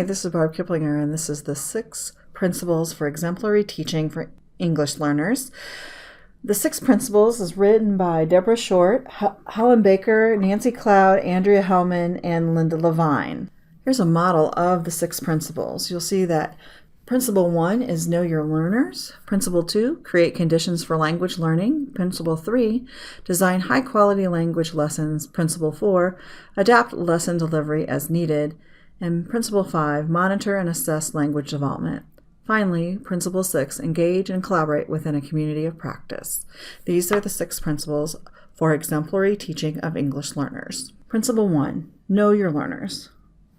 this is Barb Kiplinger, and this is the 6 Principles for Exemplary Teaching for English Learners. The 6 Principles is written by Deborah Short, Helen Becker, Nancy Cloud, Andrea Hellman, and Linda Levine. Here's a model of the 6 principles. You'll see that Principle 1 is know your learners. Principle 2, create conditions for language learning. Principle 3, design high-quality language lessons. Principle 4, adapt lesson delivery as needed. And Principle 5, monitor and assess language development. Finally, Principle 6, engage and collaborate within a community of practice. These are the 6 principles for exemplary teaching of English learners. Principle 1, know your learners.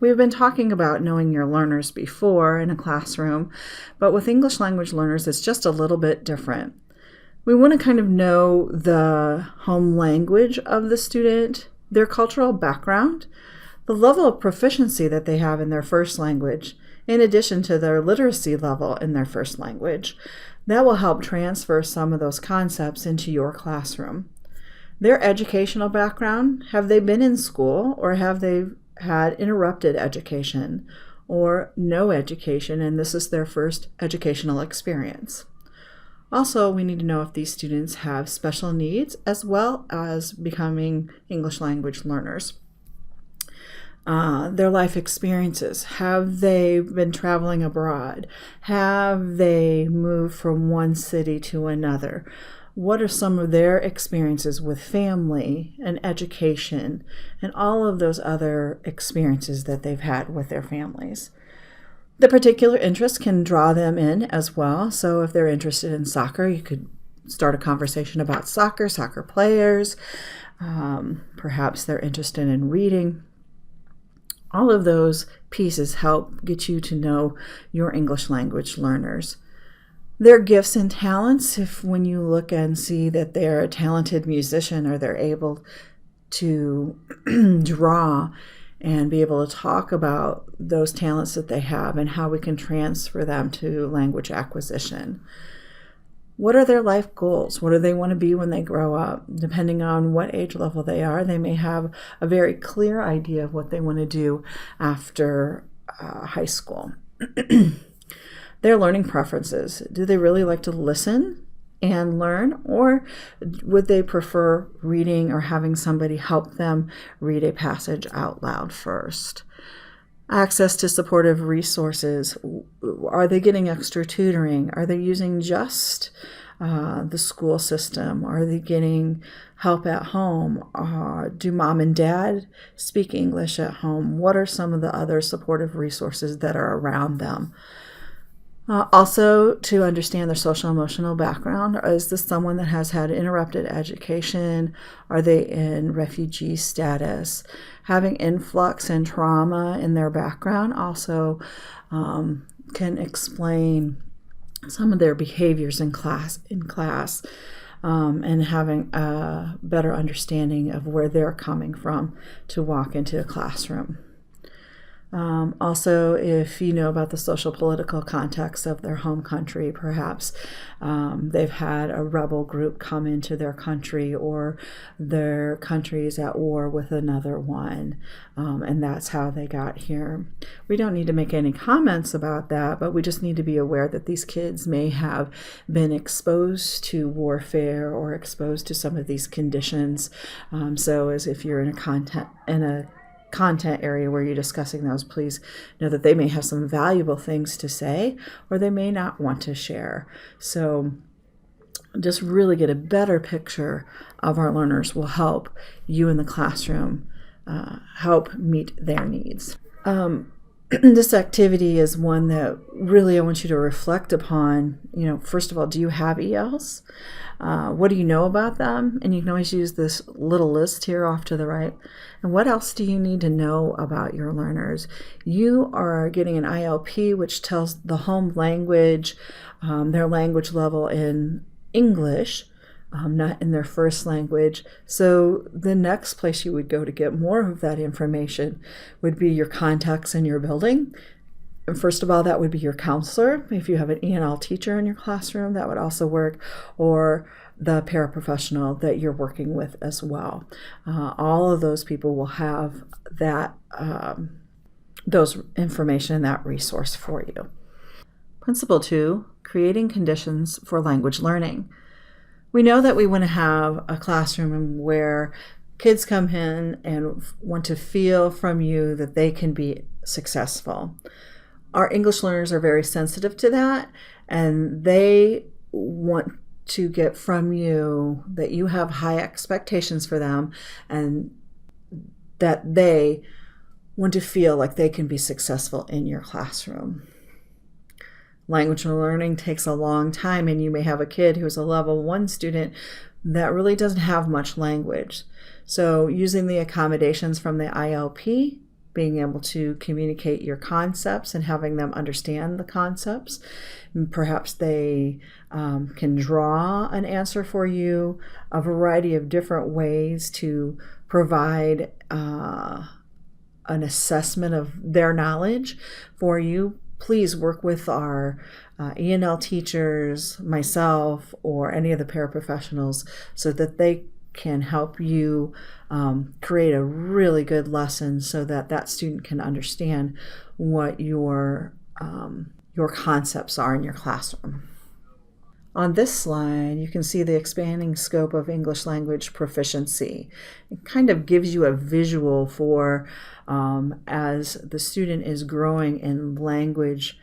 We've been talking about knowing your learners before in a classroom, but with English language learners, it's just a little bit different. We want to kind of know the home language of the student, their cultural background, the level of proficiency that they have in their first language, in addition to their literacy level in their first language. That will help transfer some of those concepts into your classroom. Their educational background, have they been in school or have they had interrupted education or no education, and this is their first educational experience. Also, we need to know if these students have special needs as well as becoming English language learners. Their life experiences. Have they been traveling abroad? Have they moved from one city to another? What are some of their experiences with family and education and all of those other experiences that they've had with their families? The particular interest can draw them in as well. So if they're interested in soccer, you could start a conversation about soccer players. Perhaps they're interested in reading. All of those pieces help get you to know your English language learners. Their gifts and talents, if when you look and see that they're a talented musician or they're able to draw and be able to talk about those talents that they have and how we can transfer them to language acquisition. What are their life goals? What do they want to be when they grow up? Depending on what age level they are, they may have a very clear idea of what they want to do after high school. Their learning preferences. Do they really like to listen and learn, or would they prefer reading or having somebody help them read a passage out loud first? Access to supportive resources. Are they getting extra tutoring? Are they using just the school system? Are they getting help at home? Do mom and dad speak English at home? What are some of the other supportive resources that are around them? Also, to understand their social emotional background. Is this someone that has had interrupted education? Are they in refugee status? Having influx and trauma in their background also can explain some of their behaviors in class, and having a better understanding of where they're coming from to walk into a classroom. Also, if you know about the social political context of their home country, perhaps they've had a rebel group come into their country, or their country is at war with another one, and that's how they got here. We don't need to make any comments about that, but we just need to be aware that these kids may have been exposed to warfare or exposed to some of these conditions. So as if you're in a content area where you're discussing those, please know that they may have some valuable things to say or they may not want to share. So just really get a better picture of our learners will help you in the classroom help meet their needs. This activity is one that really I want you to reflect upon. First of all, do you have ELs? What do you know about them? And you can always use this little list here off to the right. And what else do you need to know about your learners? You are getting an ILP, which tells the home language, their language level in English, not in their first language. So the next place you would go to get more of that information would be your contacts in your building. And first of all, that would be your counselor. If you have an ENL teacher in your classroom, that would also work, or the paraprofessional that you're working with as well. All of those people will have that those information in that resource for you. Principle 2, creating conditions for language learning. We know that we want to have a classroom where kids come in and want to feel from you that they can be successful. Our English learners are very sensitive to that, and they want to get from you that you have high expectations for them and that they want to feel like they can be successful in your classroom. Language learning takes a long time, and you may have a kid who's a level 1 student that really doesn't have much language. So using the accommodations from the ILP, being able to communicate your concepts and having them understand the concepts. Perhaps they can draw an answer for you, a variety of different ways to provide an assessment of their knowledge for you. Please work with our E&L teachers, myself, or any of the paraprofessionals so that they can help you create a really good lesson so that that student can understand what your concepts are in your classroom. On this slide, you can see the expanding scope of English language proficiency. It kind of gives you a visual for as the student is growing in language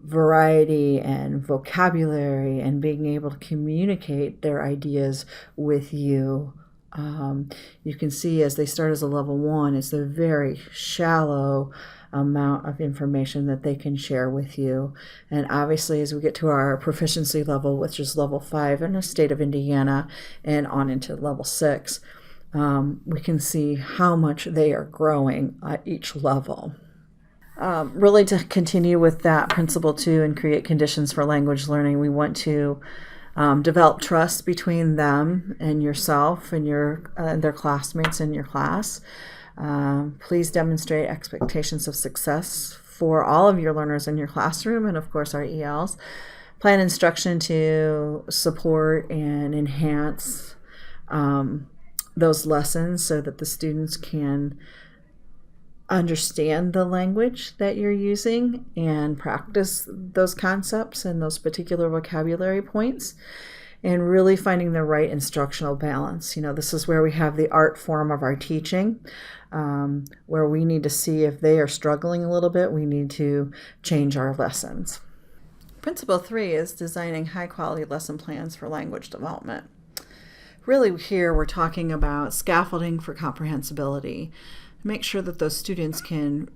variety and vocabulary and being able to communicate their ideas with you. You can see as they start as a level 1, it's a very shallow amount of information that they can share with you. And obviously as we get to our proficiency level, which is level 5 in the state of Indiana and on into level 6, we can see how much they are growing at each level. Really to continue with that principle 2 and create conditions for language learning, we want to develop trust between them and yourself and their classmates in your class. Please demonstrate expectations of success for all of your learners in your classroom and of course our ELs. Plan instruction to support and enhance those lessons so that the students can understand the language that you're using and practice those concepts and those particular vocabulary points, and really finding the right instructional balance. This is where we have the art form of our teaching, where we need to see if they are struggling a little bit, we need to change our lessons. Principle 3 is designing high-quality lesson plans for language development. Really here we're talking about scaffolding for comprehensibility. Make sure that those students can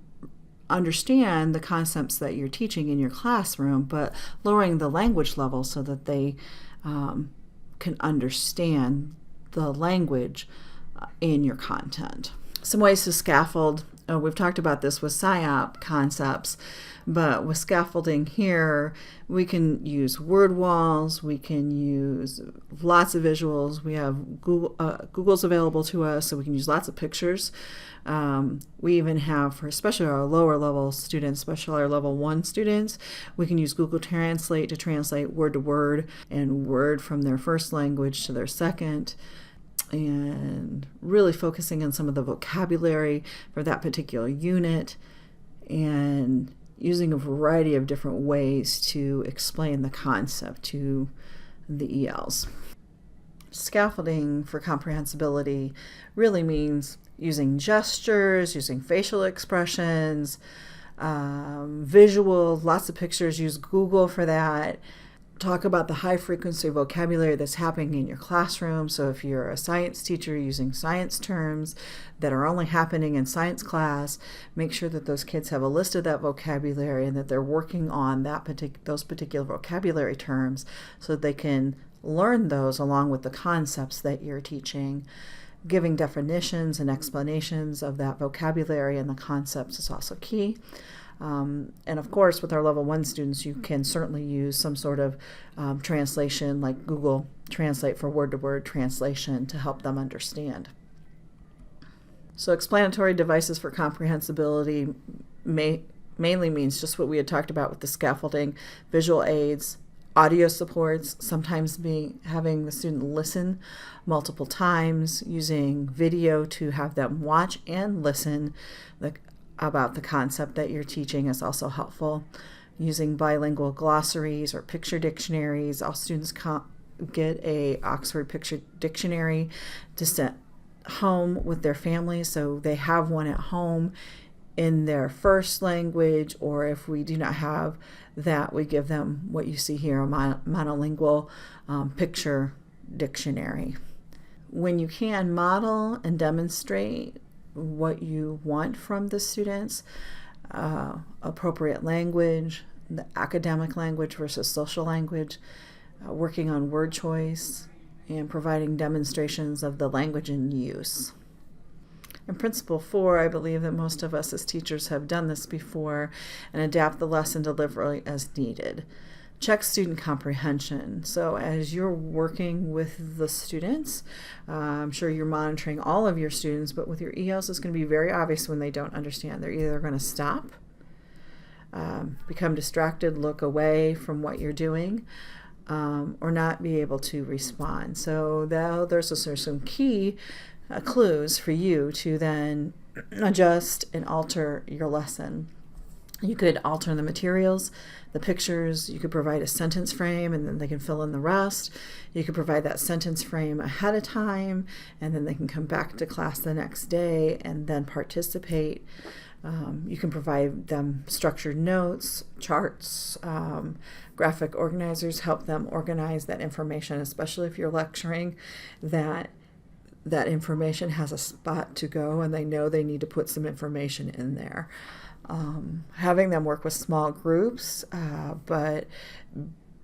understand the concepts that you're teaching in your classroom, but lowering the language level so that they can understand the language in your content. Some ways to scaffold. We've talked about this with SciOp concepts, but with scaffolding here, we can use word walls, we can use lots of visuals. We have Google's available to us, so we can use lots of pictures. We even have, for especially our lower level students, especially our level 1 students, we can use Google Translate to translate word to word and word from their first language to their second, and really focusing on some of the vocabulary for that particular unit and using a variety of different ways to explain the concept to the ELs. Scaffolding for comprehensibility really means using gestures, using facial expressions, visual, lots of pictures. Use Google for that. Talk about the high frequency vocabulary that's happening in your classroom. So if you're a science teacher using science terms that are only happening in science class, make sure that those kids have a list of that vocabulary and that they're working on those particular vocabulary terms so that they can learn those along with the concepts that you're teaching. Giving definitions and explanations of that vocabulary and the concepts is also key. And of course, with our level 1 students, you can certainly use some sort of translation like Google Translate for word-to-word translation to help them understand. So explanatory devices for comprehensibility mainly means just what we had talked about with the scaffolding, visual aids, audio supports, sometimes having the student listen multiple times, using video to have them watch and listen. about the concept that you're teaching is also helpful. Using bilingual glossaries or picture dictionaries. All students get a Oxford Picture Dictionary to send home with their families, so they have one at home in their first language, or if we do not have that, we give them what you see here, a monolingual picture dictionary. When you can, model and demonstrate what you want from the students, appropriate language, the academic language versus social language, working on word choice, and providing demonstrations of the language in use. In Principle 4, I believe that most of us as teachers have done this before, and adapt the lesson delivery as needed. Check student comprehension. So as you're working with the students, I'm sure you're monitoring all of your students, but with your ELs, it's going to be very obvious when they don't understand. They're either going to stop, become distracted, look away from what you're doing, or not be able to respond. So there's some key clues for you to then adjust and alter your lesson. You could alter the materials, the pictures. You could provide a sentence frame, and then they can fill in the rest. You could provide that sentence frame ahead of time, and then they can come back to class the next day and then participate. You can provide them structured notes, charts, graphic organizers, help them organize that information, especially if you're lecturing, that information has a spot to go and they know they need to put some information in there. Having them work with small groups, but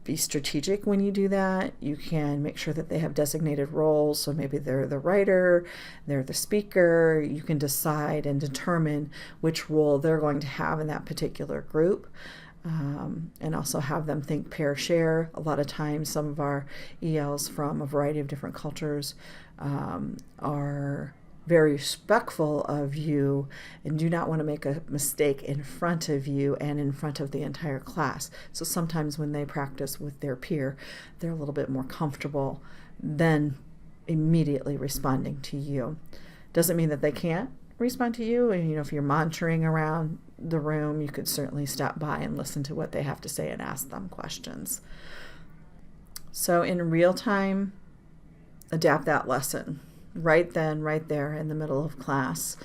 be strategic when you do that. You can make sure that they have designated roles. So maybe they're the writer, they're the speaker. You can decide and determine which role they're going to have in that particular group. And also have them think pair share. A lot of times some of our ELs from a variety of different cultures are very respectful of you and do not want to make a mistake in front of you and in front of the entire class. So sometimes when they practice with their peer, they're a little bit more comfortable than immediately responding to you. Doesn't mean that they can't respond to you. And if you're monitoring around the room, you could certainly stop by and listen to what they have to say and ask them questions. So in real time, adapt that lesson right then, right there in the middle of class.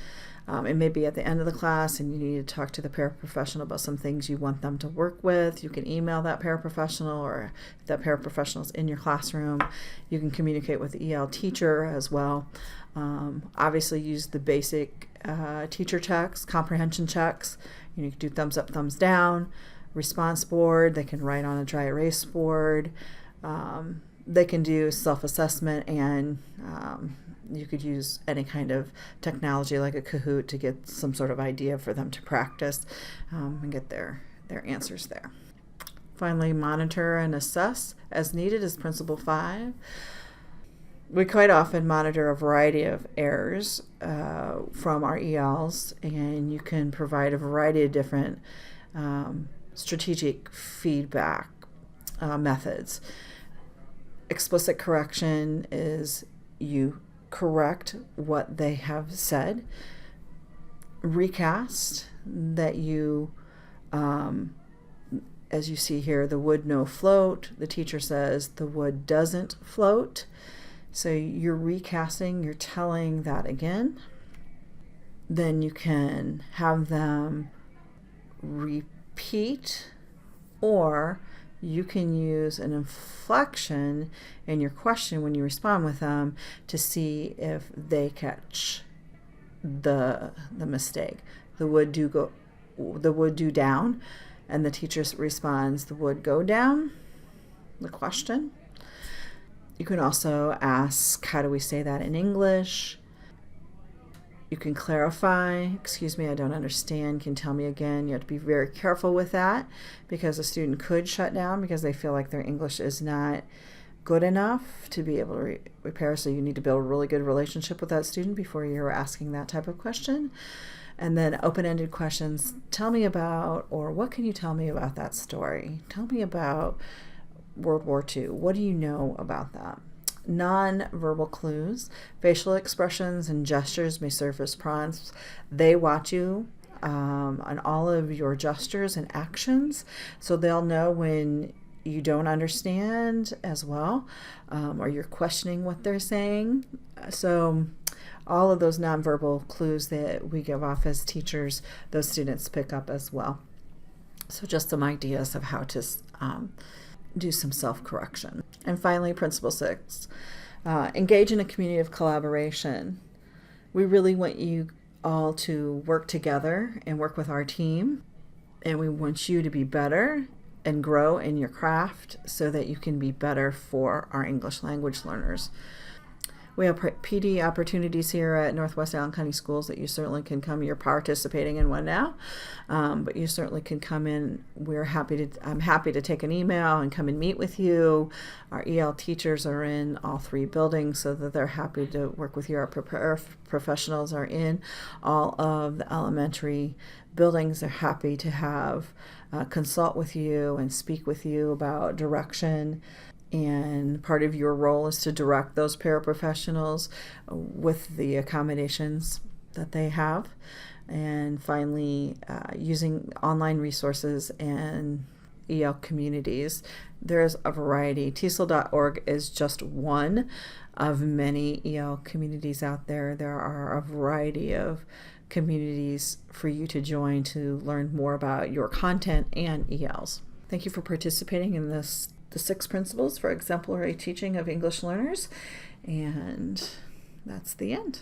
It may be at the end of the class and you need to talk to the paraprofessional about some things you want them to work with. You can email that paraprofessional, or if that paraprofessional is in your classroom, you can communicate with the EL teacher as well. Obviously use the basic teacher checks, comprehension checks. You can do thumbs up, thumbs down, response board. They can write on a dry erase board. They can do self-assessment, and you could use any kind of technology like a Kahoot to get some sort of idea for them to practice and get their answers there. Finally, monitor and assess as needed is Principle 5. We quite often monitor a variety of errors from our ELs, and you can provide a variety of different strategic feedback methods. Explicit correction is you correct what they have said. Recast, that you, as you see here, the wood no float. The teacher says the wood doesn't float. So you're recasting, you're telling that again. Then you can have them repeat, or you can use an inflection in your question when you respond with them to see if they catch the mistake. The wood do down, and the teacher responds, the wood go down, the question. You can also ask, how do we say that in English? You can clarify, excuse me, I don't understand, can you tell me again? You have to be very careful with that, because a student could shut down because they feel like their English is not good enough to be able to repair. So you need to build a really good relationship with that student before you're asking that type of question. And then open-ended questions, tell me about, or what can you tell me about that story? Tell me about World War II. What do you know about that? Non-verbal clues, facial expressions and gestures may serve as prompts. They watch you. on all of your gestures and actions, so they'll know when you don't understand as well, or you're questioning what they're saying. So all of those nonverbal clues that we give off as teachers, those students pick up as well. So just some ideas of how to do some self-correction. And finally, principle 6, engage in a community of collaboration. We really want you all to work together and work with our team, and we want you to be better and grow in your craft so that you can be better for our English language learners. We have PD opportunities here at Northwest Allen County Schools that you certainly can come. You're participating in one now, but you certainly can come in. I'm happy to take an email and come and meet with you. Our EL teachers are in all 3 buildings so that they're happy to work with you. Our professionals are in all of the elementary buildings. They're happy to have consult with you and speak with you about direction. And part of your role is to direct those paraprofessionals with the accommodations that they have. And finally, using online resources and EL communities. There's a variety. TESOL.org is just one of many EL communities out there. There are a variety of communities for you to join to learn more about your content and ELs. Thank you for participating in the 6 principles for exemplary teaching of English learners, and that's the end.